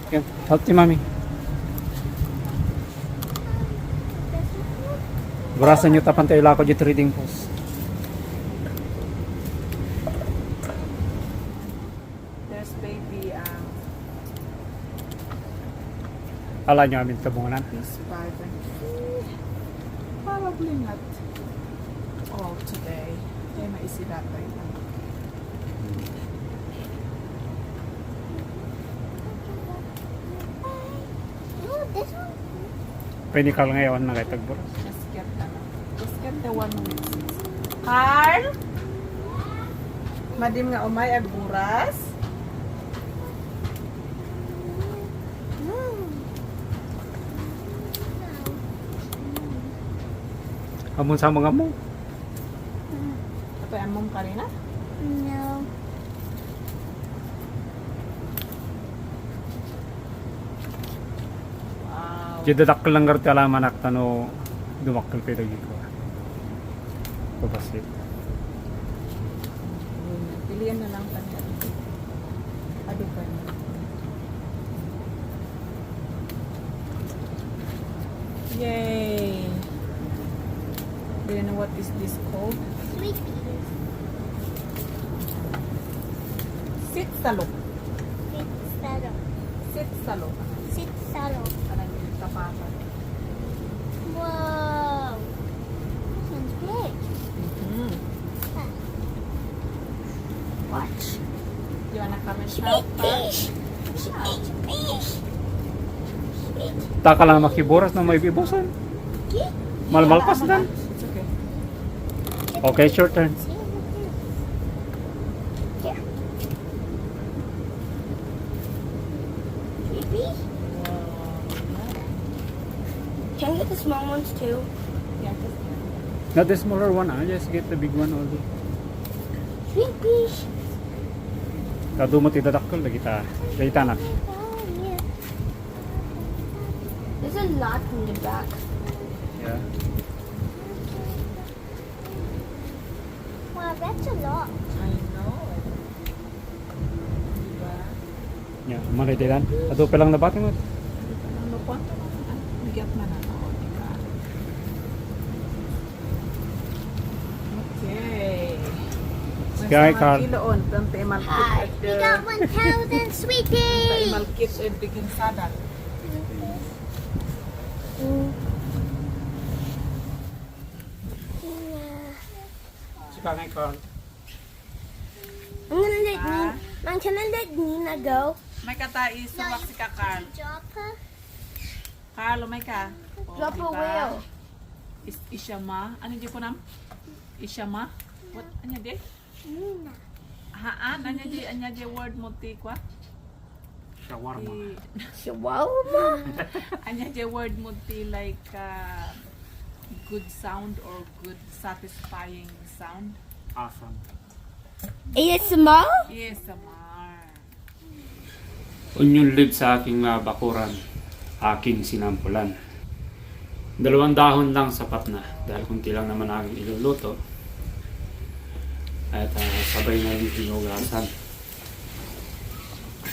Okay. Healthy, mami. Burasan nyo tapan tayo lako dito reading post. There's baby Ala nyo amin tabungan. this five. Probably not all today. Kaya maisi dapat lang. This one? Pwede ka lang ngayon na kay tagburas. Just get the one with six. Carl? Madim nga umay ag buras. Amon sa mga mo. Ito yung mom kanina? No. Wow. Jidadak lang garti alaman ak tano dumakkel pwede ko. Papasit. Pilihan na lang kanya. Ado ka na. Yay! Do you know what is this called? Sweet peas. Sit salok. Sit saddle. Sit salok. Sit saddle. Anong yung tapakan? Whoa. Sounds big. Watch. You wanna come and She help? ate fish. She ate fish. Taka lang makiburas na may bibusan. Malmalpas dan. It's okay. Okay, short turn. See, look here. Here. Sweet peas. Can I get the small ones too? Yeah, Not the smaller one, just get the big one only. Sweet peas. Kadumot idadakkel lagi ta. Kita na. Oh, yeah. There's a lot in the back. Yeah. Wow, that's a lot. I know. Diba? Yeah, manay dilan. Ado pa lang nabati mo. Ano po? Bigyan na na ako. Diba? Okay. Sky Carl. Kiloon. Tante malkit Hi, at we got 1,000 sweet peas. malkit at bigyan sada. Sika ngay Carl. I'm gonna let Ah. Nina. Mom, can I let Nina go? May katais sa no, ka, Carl. Drop her. Carl, may ka. Oh, Drop her diba? wheel. Isyama. Ano di ko nam? Isyama? What? Anya di? Nina. Haan? Anya di word mo ti kwa? Shawarma. Shawarma. Anya di word mo ti like good sound or good satisfying sound? Awesome. ASMR? Yes, Amar. Onion leaf sa aking bakuran. Aking sinampulan. 2 dahon lang sapat na. Dahil kunti lang naman aking iluluto. At sabay na rin hinugasan.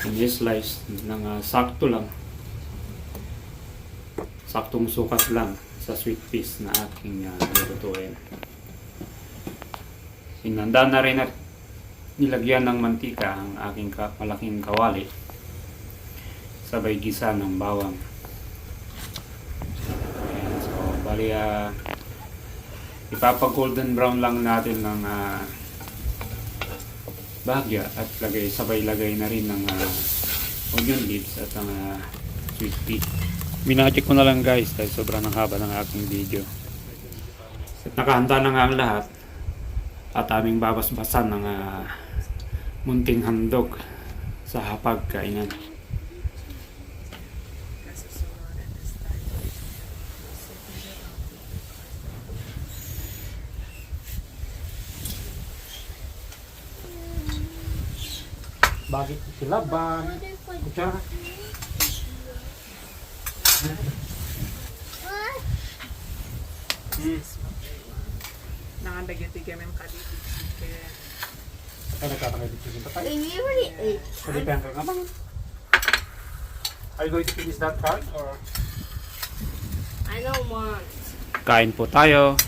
Ini-slice ng sakto lang. Saktong sukat lang sa sweet peas na aking lulutuin. Inanda na rin at nilagyan ng mantika ang aking malaking kawali. Sabay gisa ng bawang. Ayan, so bali ipapag-golden brown lang natin ng bahagya at sabay lagay na rin ng onion leaves at ang sweet pea. Minagic ko na lang guys dahil sobrang haba ng aking video. At nakahanda na nga ang lahat at aming babasbasan ng munting handog sa hapagkainan. Bakit silaban? Kutsara. Nakandagyan tigam yung kalibig. Kaya Ay, nagkakakay dito yung patay. We already ate. Kalipihan ka nga bang? Are you going to finish that card or? I don't want. Kain po tayo.